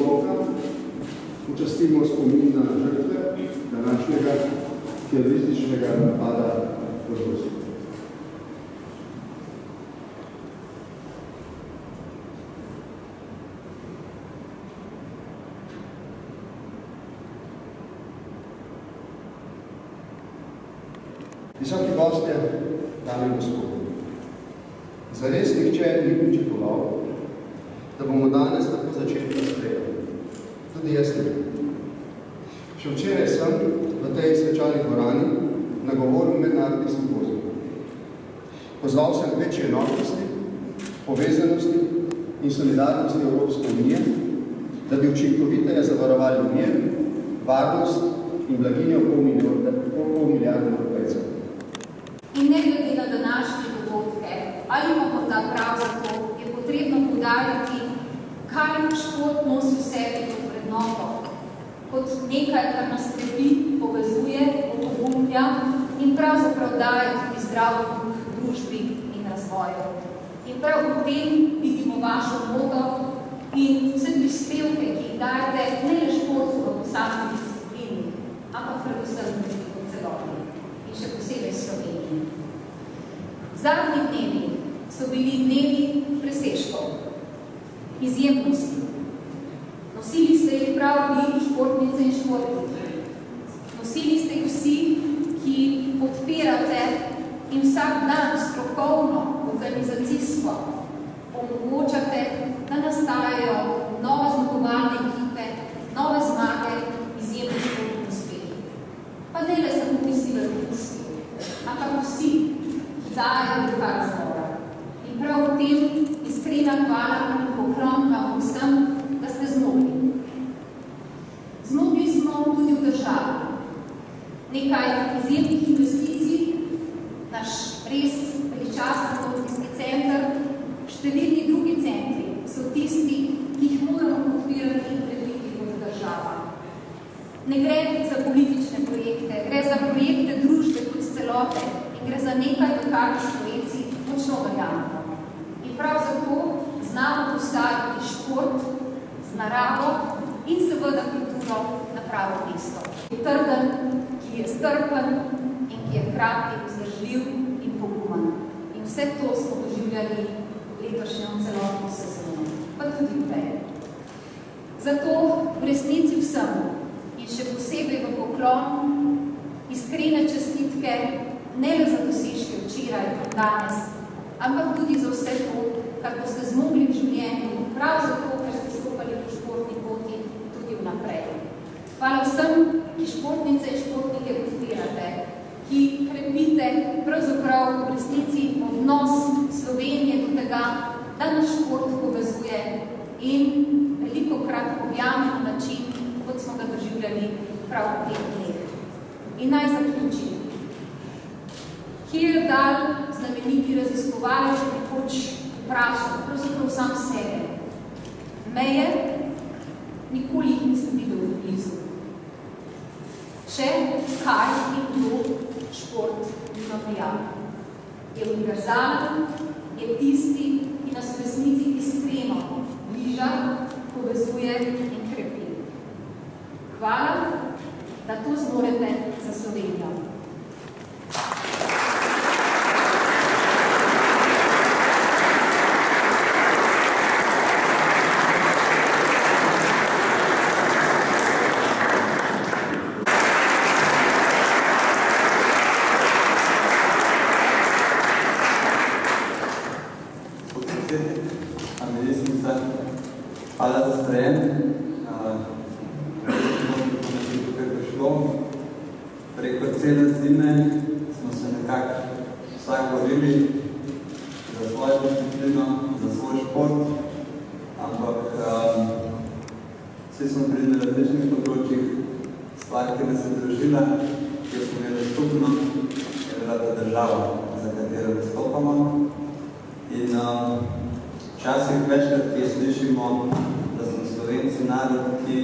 ploka počastimo spomin na žrtve današnjega terorističnega napada v Rusiji. Visoki gostje, dame in gospodje, zares nihče ni pričakoval, da bomo danes tako začeli razprejati. Tudi jaz ne. Še včeraj sem v tej svečani dvorani nagovoril mednarodni simpozij. Pozval sem k večji enotnosti, povezanosti in solidarnosti Evropske unije, da bi učinkoviteje zavarovali mir, varnost in blaginjo pol milijarde Evropejcev. In ne glede na današnje dogodke, ali pa morda prav zato, je potrebno poudariti, kaj šport nosi v sebi kot vrednoto, kot nekaj, kar nas krepi, povezuje, opogumlja in pravzaprav daje tudi zdrav duh družbi in razvoju. In prav v tem vidimo vašo moto in vse prispevke, ki jih dajete ne le športu v posamezni disciplini, ampak predvsem tudi v celoti in še posebej Sloveniji. Zadnji dnevi so bili dnevi presežkov, izjemnosti. Nosili ste jih prav vi, športnice in športniki. Nosili ste jih vsi, ki podpirate in vsak dan strokovno, organizacijsko omogočate, da nastajajo nove zmagovalne ekipe, nove zmage, izjemni športni uspehi. Pa ne le samo tisti vrhunski, ampak vsi, ki dajejo duha razvoja. In prav v tem iskrena hvala in poklon vam vsem, da ste zmogli. Zmogli smo tudi v državi. Nekaj izjemnih investicij, naš res veličasten olimpijski center, številni drugi centri so tisti, ki jih moramo podpirati in predviti kot država. Ne gre za politične projekte, gre za projekte družbe kot celote in gre za nekaj, v kar Slovenci močno verjamemo. In prav zato znamo postaviti šport z naravo in seveda kulturo na pravo mesto. Trden, ki je strpen in ki je hkrati vzdržljiv in pogumen. In vse to smo doživljali letošnjo celotno sezono, pa tudi prej. Zato v resnici vsemu in še posebej v poklon iskrene čestitke ne le za dosežke včeraj in danes, ampak tudi za vse to, kar boste zmogli v življenju, prav zato, ker ste stopali po športni poti tudi vnaprej. Hvala vsem, ki športnice in športnike podpirate, ki krepite pravzaprav v resnici odnos Slovenije do tega, da nas šport povezuje in velikokrat objame na način, kot smo ga doživljali prav v teh dneh. In naj zaključim. Kjer dal znameniti raziskovalec nekoč vprašal, pravzaprav sam sebe. Meje nikoli jih nisem videl blizu. Če, kaj in kdo šport nima prijavlja. Je univerzalen, je tisti, ki nas v resnici iskreno bliža, povezuje in krepi. Hvala, da to zmorete za Slovenijo. Hvala za sprejem. Tukaj prišlo. Preko cele zime smo se nekako vsak borili za svojo disciplino, za svoj šport, ampak vsi smo bili na različnih področjih. Stvar, ki nas je družila, ki smo imeli skupno, je bila ta država, za katero nastopamo. In včasih večkrat, ki slišimo, da smo Slovenci narod, ki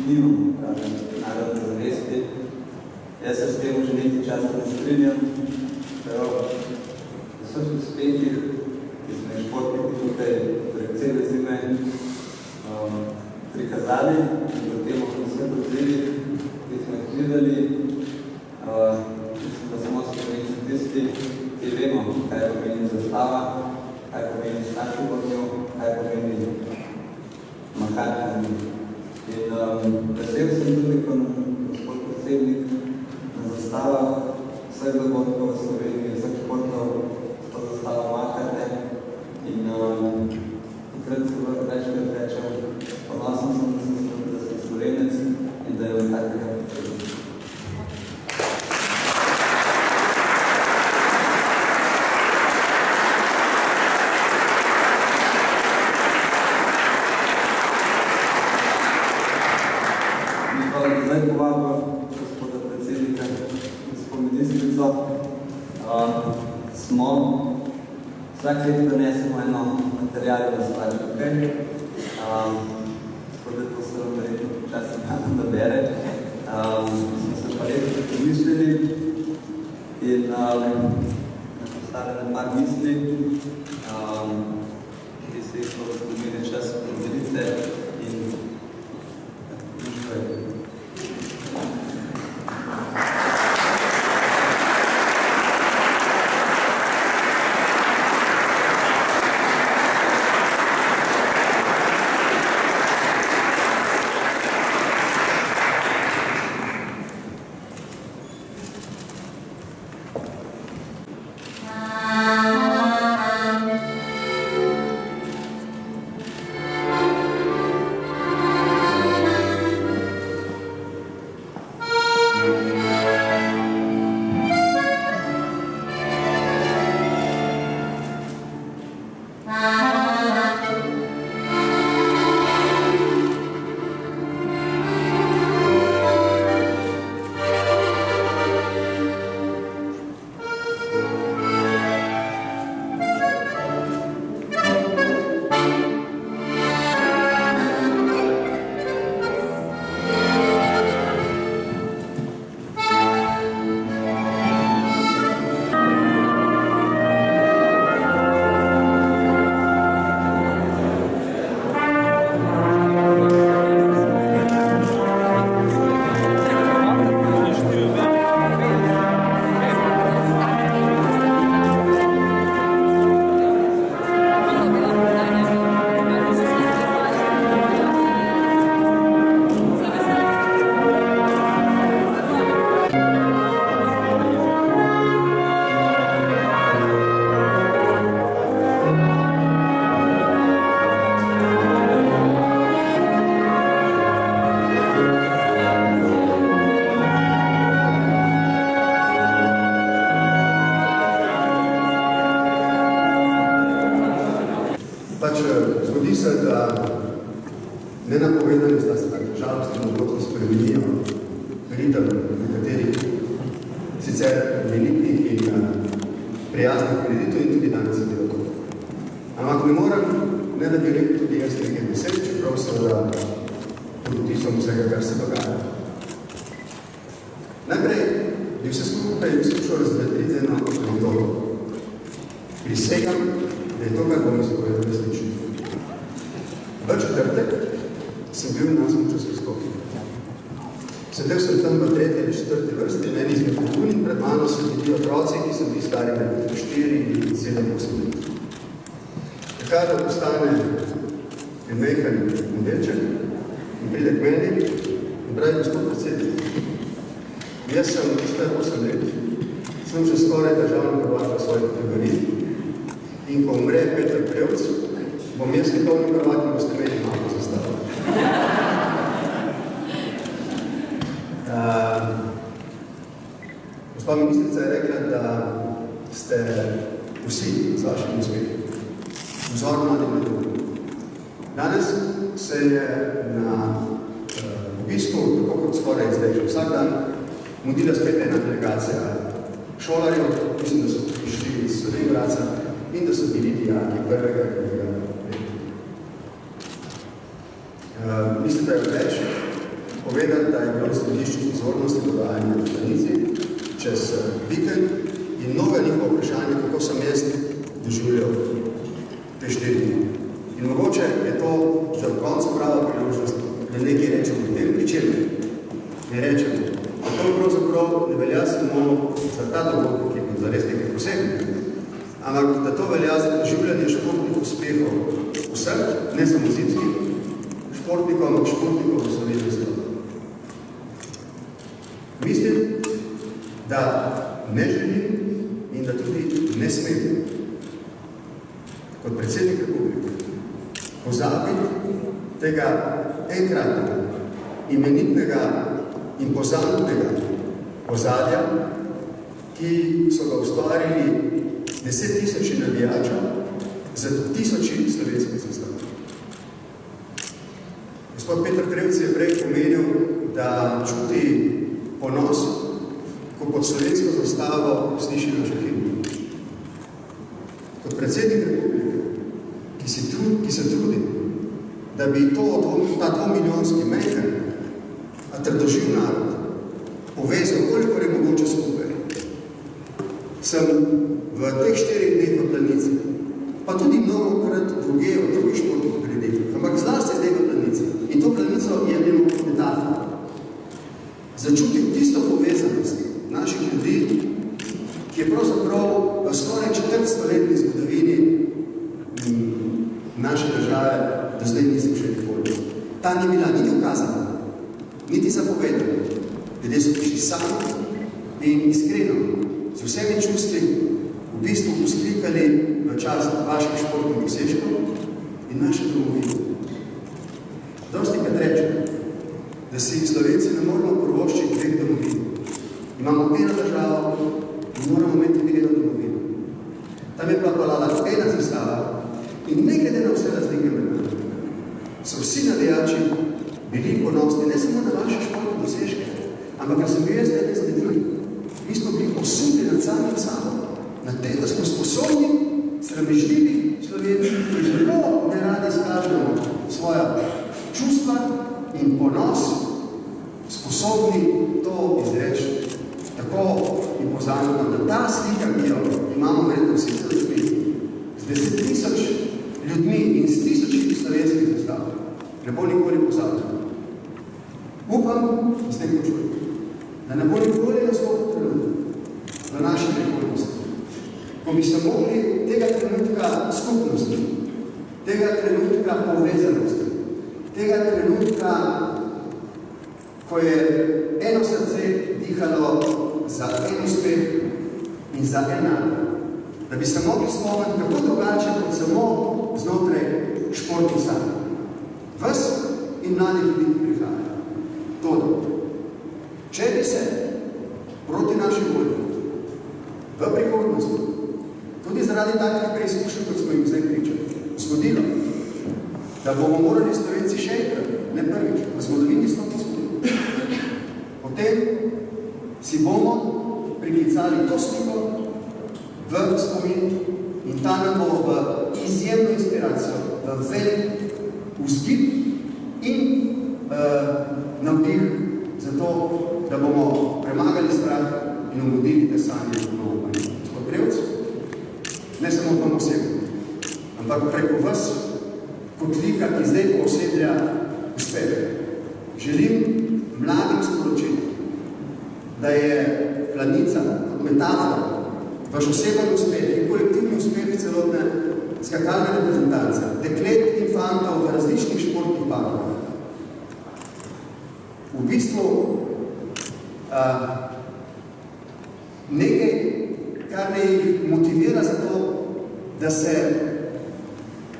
nimamo narodne zavesti. Jaz se s tem že nekaj časa ne strinjam, prav vseh uspehih, ki smo športniki tukaj prek cele zime, prikazali in potem v vsem odzivih, ki smo jih videli, mislim, da smo Slovenci tisti, ki vemo, kaj pomeni zastava, kaj pomeni stati pod njo, kaj pomeni mahati. In vesel sem tudi, ko gospod predsednik na zastavah vseh dogodkov v Sloveniji, vseh športov s to zastavo mahate. In takrat se večkrat rečem, ponosen sem, da sem Slovenec in da je v takega predsednika. Zdaj povabil gospoda predsednika, gospod ministrico. Smo vsak let donesemo eno materialno stvar tukaj. Gospod, to se vam verjetno počasno malo nabere. Smo se pa leto pomislili in postavili par misli, ki se jih smo imeli čas podelite in uživajte. Zgodi se, da nenapovedani, da se tako žalostno dogodki spremenijo ritem nekaterih sicer velikih in prijaznih kreditov in tudi danes je bilo to. Ampak ne moram, ne da bi rekel tudi jaz nekaj besed, čeprav seveda pod vtisom vsega, kar se dogaja. Najprej bi vse skupaj skušal razvedriti z eno anekdoto. Prisegam, da je to, kar bom izpovedal, resnično. V četrtek sem bil na smučarski skoki. Sedel sem tam v 3. ali 4. vrsti, meni izmed tribun in pred mano so bili otroci, ki so bili stari med 4 in 7 let. Takrat da postane en mejhan modelček in pride k meni in pravi, gospod predsednik, jaz sem star 8 let, sem že skoraj državni prvak v svojih kategorij in ko umre Peter Prevc, bom jaz svetovni prvak in boste imeli malo zastavo. Gospa ministrica je rekla, da ste vsi z vašim uspehom vzor mladim ljudem. Danes se je na obisku, tako kot skoraj zdaj že vsak dan, mudila spet ena delegacija šolarjev, mislim, da so prišli iz Slovenjgraca in da so bili dijaki prvega leta. Mislim, da je več povedati, da je bilo v središču pozornosti dogajanja v Danici čez vikend in mnoga njihova vprašanja, kako sem jaz doživljal te 4 dni. In mogoče je to za koncu prava priložnost, da nekaj rečemo o tem, pri čem ne rečemo. To pravzaprav ne velja samo za ta dogodek, ki je bil zares nekaj posebnega, ampak da to velja za doživljanje športnih uspehov vseh, ne samo zimskih športnikov, ampak športnikov v Sloveniji zelo. Mislim, da ne želim in da tudi ne smem kot predsednik republike pozabiti tega enkratnega, imenitnega in pozabnega ozadja, ki so ga ustvarili 10.000 navijačev za 1000 slovenskih zastav. Gospod Peter Krevc je prej pomenil, da čuti ponos, ko pod slovensko zastavo sliši naš himn. Kot predsednik republike, ki se trudi, da bi ta 2-milijonski mejken, a trdoživ narod povezal, koliko je mogoče skupaj. Sem v teh 4 dneh v Planici, pa tudi mnogokrat druge v drugih športnih prireditev, ampak zlasti zdaj v Planici. In to Planico je eno metafora. Začutil tisto povezanost naših ljudi, ki je pravzaprav v skoraj 400-letni zgodovini naše države do zdaj nisem še nikoli. Ta ni bila niti ukazana, niti zapovedana. Ljudje so prišli sami in iskreno, z vsemi čustvi, v bistvu usklikali v čast vaših športnih dosežkov in naše domovine. Dosti kad rečem, da si Slovenci ne moramo privoščiti 2 domovin. Imamo eno državo in moramo imeti tudi eno domovino. Tam je plapalala ena zastava in ne glede na vse razlike med nami, so vsi navijači bili ponosni ne samo na vaše športne dosežke, ampak ker sem bil jaz nekaj z ljudmi. Mi smo bili osudni nad samim sabo, na tem, da smo sposobni, sramežljivi Slovenci, ki zelo neradi izkažemo svoja čustva in ponos, sposobni to izreči tako impozantno, da ta slika, ki jo imamo verjetno vsi z 10.000 ljudmi in s 1000 slovenskih zastav, ne bo nikoli pozabljeno. Upam, s tem počujem, da ne bo nikoli nastopo trenutek v naši prihodnosti, ko bi se mogli tega trenutka skupnosti, tega trenutka povezanosti, tega trenutka, ko je eno srce dihalo za en uspeh in za en narod, da bi se mogli spomniti kako drugače kot samo znotraj športnih sanj. Vas in mladih ljudi, ki prihajajo. Todo. Če bi se proti naši volji v prihodnosti, tudi zaradi takih preizkušenj, kot smo jim zdaj pričali, zgodilo, da bomo morali Slovenci še enkrat, ne prvič, v zgodovini stopiti zgodilo. Potem si bomo priklicali to sliko v spomin in ta nam bo v izjemno inspiracijo, v velik vzgib in navdih za to, da bomo premagali strah in obudili te sanje v novo manj. Gospod Krevc, ne samo vam osebno, ampak preko vas, kot lika, ki zdaj pooseblja uspeh. Želim mladim sporočiti, da je Planica kot metafora, vaš oseben uspeh in kolektivni uspeh celotne skakalne reprezentance, deklet in fantov v različnih športnih panodah. V bistvu nekaj, kar me jih motivira za to, da se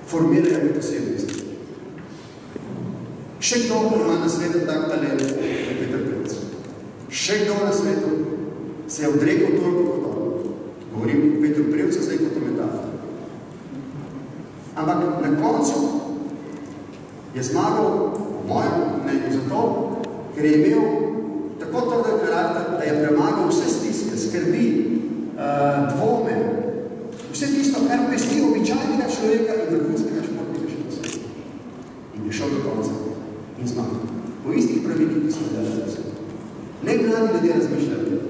formirajo med osebnosti. Še kdo ima na svetu tak talent, je Peter Krevc. Še kdo na svetu se je odrekel toliko kot on. Govorim o Petru Krevcu, zdaj kot o metafori. Ampak na koncu je zmagal, po mojem mnenju, zato, ker je imel tako trden karakter, da je premagal vse stiske, skrbi, dvome, vse tisto, kar pesti običajnega človeka in vrhunskega športnika še posebej. In je šel do konca in zmagal. Po istih pravilih, ki smo delali vse. Ne mladi ljudje razmišljajo,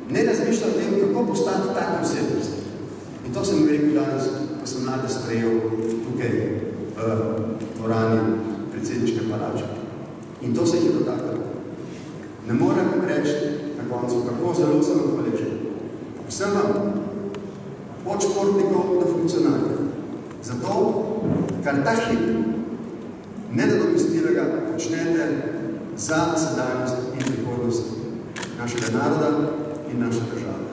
ne razmišljajo o tem, kako postati tako osebnost. In to sem rekel danes, ko sem mlade sprejel tukaj v dvorani predsedniške palače. In to se jih je dotaknilo. Ne morem reči na koncu, kako zelo sem hvaležen. Vsem vam, od športnikov do funkcionarjev. Zato, kar ta hip nenadomestljivega počnete za sedanjost in prihodnost našega naroda in naše države.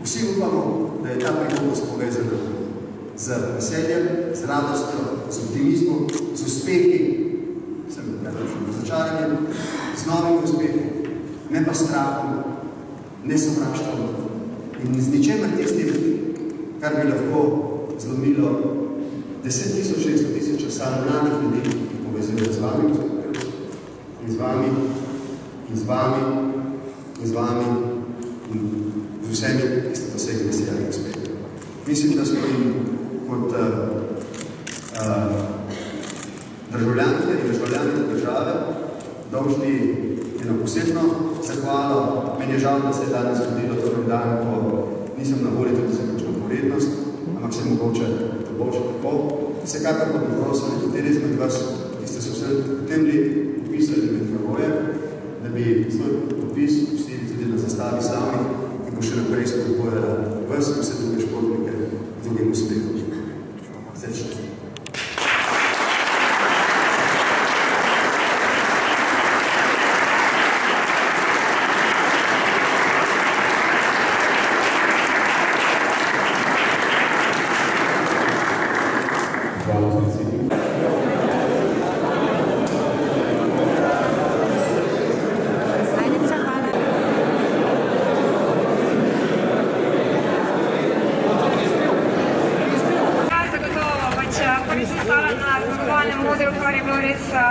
Vsi upamo, da je ta prihodnost povezana z veseljem, z radostjo, z optimizmom, z uspehi, z razočaranjem, z novim uspehom, ne pa strahom, ne sovraštvom in z ničemer tistim, kar bi lahko zlomilo 10.000-600.000 mladih ljudi, ki povezuje z vami, in z vami, in z vami, in z vami, in z vsemi, ki ste dosegli veselje uspeha. Mislim, da smo jim kot državljanke in državljani države dolžni eno posebno zahvalo. Meni je žal, da se je danes zgodilo torej dan, ko nisem na volji tudi za kakšno porednost, ampak se mogoče to bo še tako. Vsekakor pa bi prosil nekateri izmed vas, ki ste se v tem letu upisali med heroje, da bi svoj podpis pustili tudi na zastavi sami, ki bo še naprej spodbujala vas, vse druge športnike, drugim uspehom. Srečno.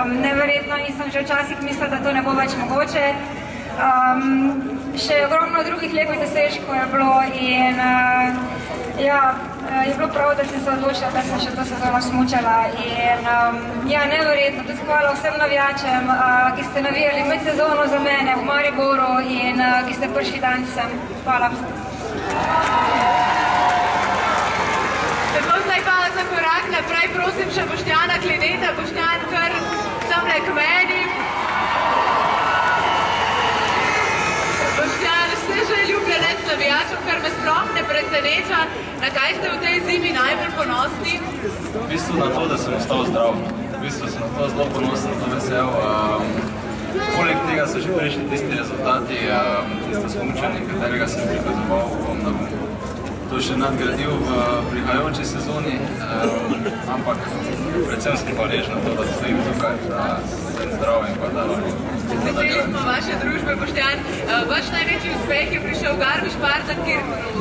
Neverjetno, nisem že včasih mislila, da to ne bo več mogoče. Še ogromno drugih lepih dosežkov je bilo in je bilo prav, da sem se odločila, da sem še to sezono smučala. In neverjetno, tudi hvala vsem navijačem, ki ste navijali med sezono za mene v Mariboru in ki ste prišli danes sem. Hvala. Tako zdaj pa za korak naprej prosim še Boštjana Klineta. Boštjan, kar samle k meni. Boštjan, ste že ljubljenec navijačev, kar me sploh ne preseneča. Na kaj ste v tej zimi najbolj ponosni? V bistvu na to, da sem ostal zdrav. V bistvu sem na to zelo ponosen, to vesel. Poleg tega so že prišli tisti rezultati, tisto smučanje, katerega sem prikazoval, da bom to še nadgradil v prihajajoči sezoni, ampak predvsem sem hvaležen na to, da stojim tukaj, da sem zdrav in pa da Veseli smo vaše družbe, Boštjan. Vaš največji uspeh je prišel v Garmisch-Partenkirchenu.